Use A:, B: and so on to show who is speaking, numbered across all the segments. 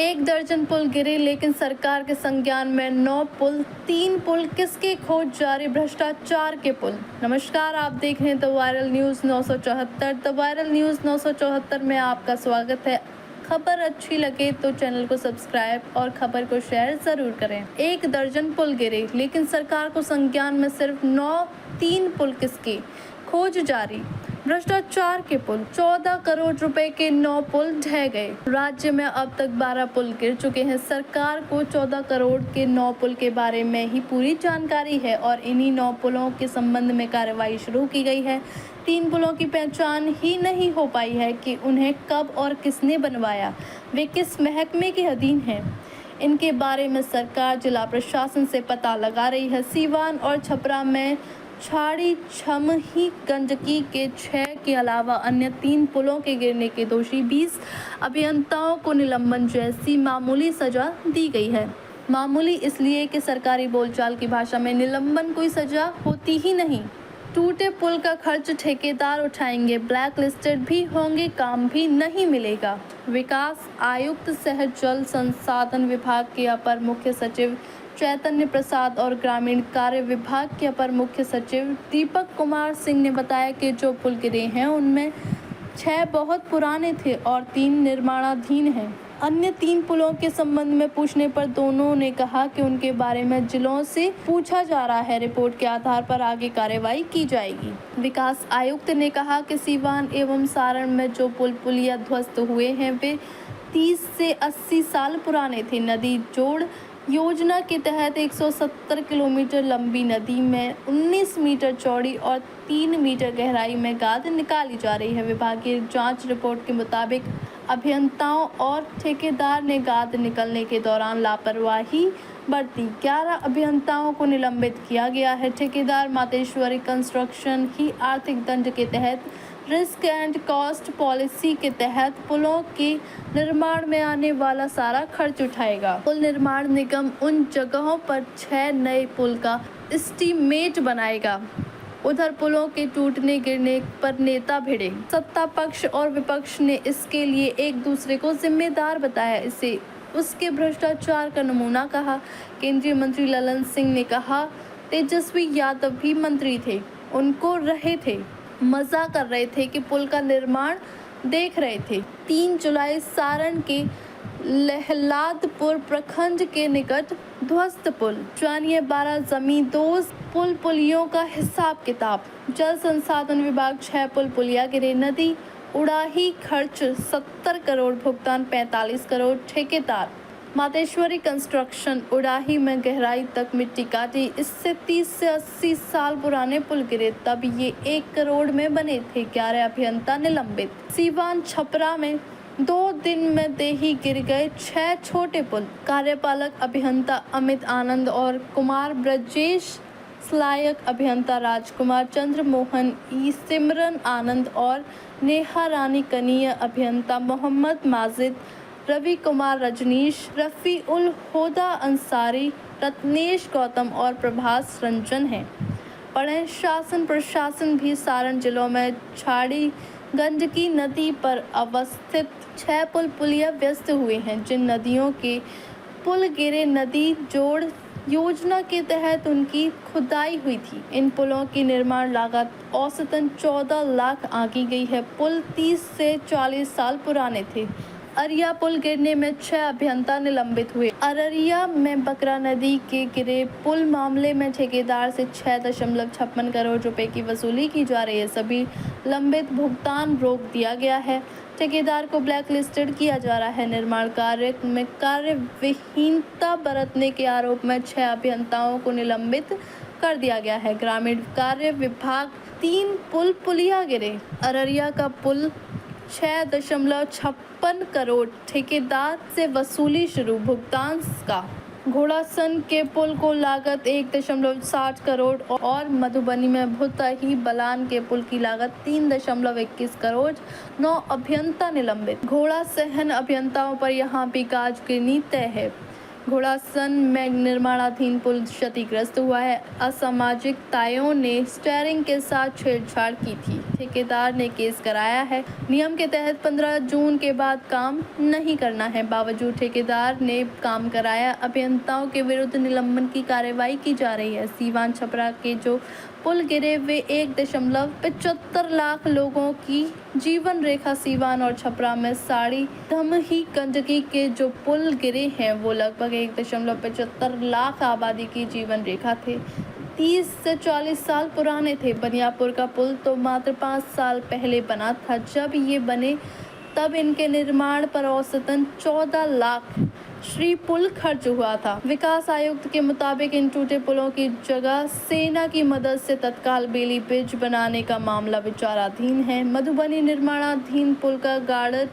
A: एक दर्जन पुल गिरे, लेकिन सरकार के संज्ञान में 9 पुल, 3 पुल किसकी खोज जारी, भ्रष्टाचार के पुल। नमस्कार, आप देख रहे हैं the viral news 974। The viral news 974 में आपका स्वागत है। खबर अच्छी लगे तो चैनल को सब्सक्राइब और खबर को शेयर जरूर करें। एक दर्जन पुल गिरे, लेकिन सरकार को संज्ञान में सिर्फ 9, 3 पुल किसकी खोज जारी, भ्रष्टाचार के पुल। 14 करोड़ रुपए के 9 पुल ढह गए। राज्य में अब तक 12 पुल गिर चुके हैं। सरकार को 14 करोड़ के 9 पुल के बारे में ही पूरी जानकारी है और इन्हीं 9 पुलों के संबंध में कार्रवाई शुरू की गई है। 3 पुलों की पहचान ही नहीं हो पाई है कि उन्हें कब और किसने बनवाया, वे किस महकमे के अधीन हैं। इनके बारे में सरकार जिला प्रशासन से पता लगा रही है। सीवान और छपरा में छाड़ी छमही गंडकी के 6 के अलावा अन्य 3 पुलों के गिरने के दोषी 20 अभियंताओं को निलंबन जैसी मामूली सजा दी गई है। मामूली इसलिए कि सरकारी बोलचाल की भाषा में निलंबन कोई सजा होती ही नहीं। टूटे पुल का खर्च ठेकेदार उठाएंगे, ब्लैक लिस्टेड भी होंगे, काम भी नहीं मिलेगा। विकास आयुक्त सह जल संसाधन विभाग के अपर मुख्य सचिव चैतन्य प्रसाद और ग्रामीण कार्य विभाग के अपर मुख्य सचिव दीपक कुमार सिंह ने बताया कि जो पुल गिरे हैं उनमें 6 बहुत पुराने थे और 3 निर्माणाधीन हैं। अन्य 3 पुलों के संबंध में पूछने पर दोनों ने कहा कि उनके बारे में जिलों से पूछा जा रहा है। रिपोर्ट के आधार पर आगे कार्रवाई की जाएगी। विकास आयुक्त ने कहा कि सीवान एवं सारण में जो पुलिया ध्वस्त हुए हैं वे 30 से 80 साल पुराने थे। नदी जोड़ योजना के तहत 170 किलोमीटर लंबी नदी में 19 मीटर चौड़ी और 3 मीटर गहराई में गाद निकाली जा रही है। विभागीय जांच रिपोर्ट के मुताबिक अभियंताओं और ठेकेदार ने गाद निकलने के दौरान लापरवाही बरती। 11 अभियंताओं को निलंबित किया गया है। ठेकेदार मातेश्वरी कंस्ट्रक्शन ही आर्थिक दंड के तहत रिस्क एंड कॉस्ट पॉलिसी के तहत पुलों के निर्माण में आने वाला सारा खर्च उठाएगा। पुल निर्माण निगम उन जगहों पर 6 नए पुल का एस्टीमेट बनाएगा। उधर पुलों के टूटने गिरने पर नेता भिड़े। सत्ता पक्ष और विपक्ष ने इसके लिए एक दूसरे को जिम्मेदार बताया। इसे उसके भ्रष्टाचार का नमूना कहा। केंद्रीय मंत्री ललन सिंह ने कहा तेजस्वी यादव भी मंत्री थे, उनको रहे थे, मजा कर रहे थे कि पुल का निर्माण देख रहे थे। 3 जुलाई सारण के लहलादपुर प्रखंड के निकट ध्वस्त पुल। जानिए 12 जमींदोज पुल पुलियों का हिसाब किताब। जल संसाधन विभाग 6 पुल पुलिया गिरे। नदी उड़ाही खर्च 70 करोड़, भुगतान 45 करोड़। ठेकेदार मातेश्वरी कंस्ट्रक्शन उड़ाही में गहराई तक मिट्टी काटी। इससे 30 से 80 साल पुराने पुल गिरे, तब ये 1 करोड़ में बने थे। 11 अभियंता निलंबित। सीवान छपरा में 2 दिन में देही गिर गए 6 छोटे पुल। कार्यपालक अभियंता अमित आनंद और कुमार ब्रजेश, सहायक अभियंता राजकुमार, चंद्रमोहन ई, सिमरन आनंद और नेहा रानी कनीय अभियंता मोहम्मद माजिद, रवि कुमार रजनीश, रफ़ी उल होदा अंसारी, रत्नेश गौतम और प्रभास रंजन हैं। पढ़ें शासन प्रशासन भी सारण जिलों में छाड़ी गंडकी नदी पर अवस्थित 6 पुल पुलिया व्यस्त हुए हैं। जिन नदियों के पुल गिरे नदी जोड़ योजना के तहत उनकी खुदाई हुई थी। इन पुलों की निर्माण लागत औसतन 14 लाख आंकी गई है। पुल 30 से 40 साल पुराने थे। अरिया पुल गिरने में 6 अभियंता निलंबित हुए। अररिया में बकरा नदी के गिरे पुल मामले में ठेकेदार से 6.56 करोड़ रुपए की वसूली की जा रही है। सभी लंबित भुगतान रोक दिया गया है। ठेकेदार को ब्लैक लिस्टेड किया जा रहा है। निर्माण कार्य में कार्यविहीनता बरतने के आरोप में 6 अभियंताओं को निलंबित कर दिया गया है। ग्रामीण कार्य विभाग 3 पुल पुलिया गिरे। अररिया का पुल 6.56 करोड़, ठेकेदार से वसूली शुरू। भुगतान का घोड़ासन के पुल को लागत 1.60 करोड़ और मधुबनी में भुतही बलान के पुल की लागत 3.21 करोड़। 9 अभियंता निलंबित। घोड़ा सहन अभियंताओं पर यहाँ भी गाज गिरनी तय है। घोड़ासन में निर्माणाधीन पुल क्षतिग्रस्त हुआ है। असामाजिकताओं ने स्टीयरिंग के साथ छेड़छाड़ की थी। ठेकेदार ने केस कराया है। नियम के तहत 15 जून के बाद काम नहीं करना है, बावजूद ठेकेदार ने काम कराया। अभियंताओं के विरुद्ध निलंबन की कार्रवाई की जा रही है। सीवान छपरा के जो पुल गिरे वे 1.75 लाख लोगों की जीवन रेखा। सीवान और छपरा में साड़ी धमही गंडकी के जो पुल गिरे हैं वो लगभग 1.75 लाख आबादी की जीवन रेखा थे। 30 से 40 साल पुराने थे। बनियापुर का पुल तो मात्र 5 साल पहले बना था। जब ये बने तब इनके निर्माण पर औसतन 14 लाख श्री पुल खर्च हुआ था। विकास आयुक्त के मुताबिक इन टूटे पुलों की जगह सेना की मदद से तत्काल बेली ब्रिज बनाने का मामला विचाराधीन है। मधुबनी निर्माणाधीन पुल का गार्डर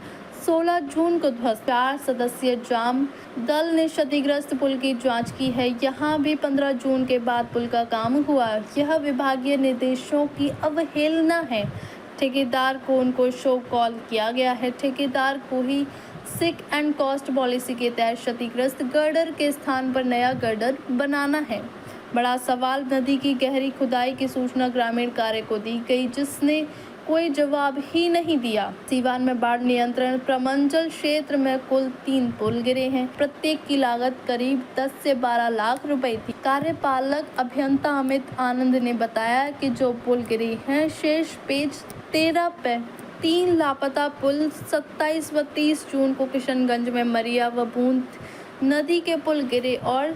A: 16 जून को ध्वस्त। 4 सदस्यीय जाम दल ने क्षतिग्रस्त पुल की जांच की है। यहाँ भी 15 जून के बाद पुल का काम हुआ। यह विभागीय निर्देशों की अवहेलना है। ठेकेदार को उनको शो कॉल किया गया है। ठेकेदार को ही सिक एंड कॉस्ट पॉलिसी के तहत क्षतिग्रस्त गर्डर के स्थान पर नया गर्डर बनाना है। बड़ा सवाल, नदी की गहरी खुदाई की सूचना ग्रामीण कार्य को दी गई, जिसने कोई जवाब ही नहीं दिया। सीवान में बाढ़ नियंत्रण प्रमंडल क्षेत्र में कुल 3 पुल गिरे हैं। प्रत्येक की लागत करीब 10 से 12 लाख रुपए थी। कार्यपालक अभियंता अमित आनंद ने बताया कि जो पुल गिरे हैं, शेष पेज 13 पे 3 लापता पुल 27 व 30 जून को किशनगंज में मरिया व बूंद नदी के पुल गिरे और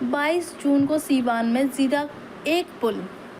A: 22 जून को सीवान में जीरा 1 पुल